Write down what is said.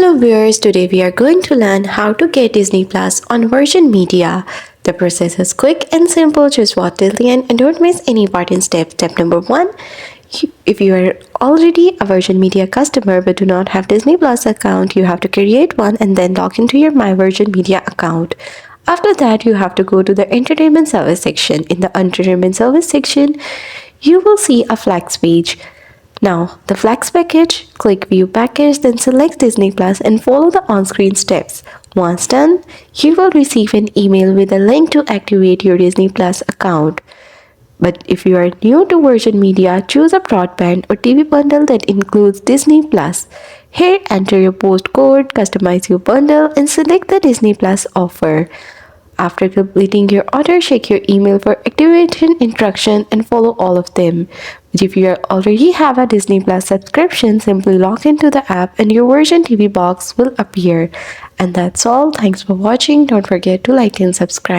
Hello viewers, today we are going to learn how to get Disney Plus on Virgin Media. The process is quick and simple, just watch till the end and don't miss any important step. Step number 1. If you are already a Virgin Media customer but do not have Disney Plus account, you have to create one and then log into your My Virgin Media account. After that, you have to go to the Entertainment Service section. In the Entertainment Service section, you will see a Flex page. Now, the Flex package, click View Package, then select Disney Plus and follow the on-screen steps. Once done, you will receive an email with a link to activate your Disney Plus account. But if you are new to Virgin Media, choose a broadband or TV bundle that includes Disney Plus. Here, enter your postcode, customize your bundle, and select the Disney Plus offer. After completing your order, check your email for activation instruction and follow all of them. But if you already have a Disney Plus subscription, simply log into the app and your Virgin TV box will appear. And that's all. Thanks for watching. Don't forget to like and subscribe.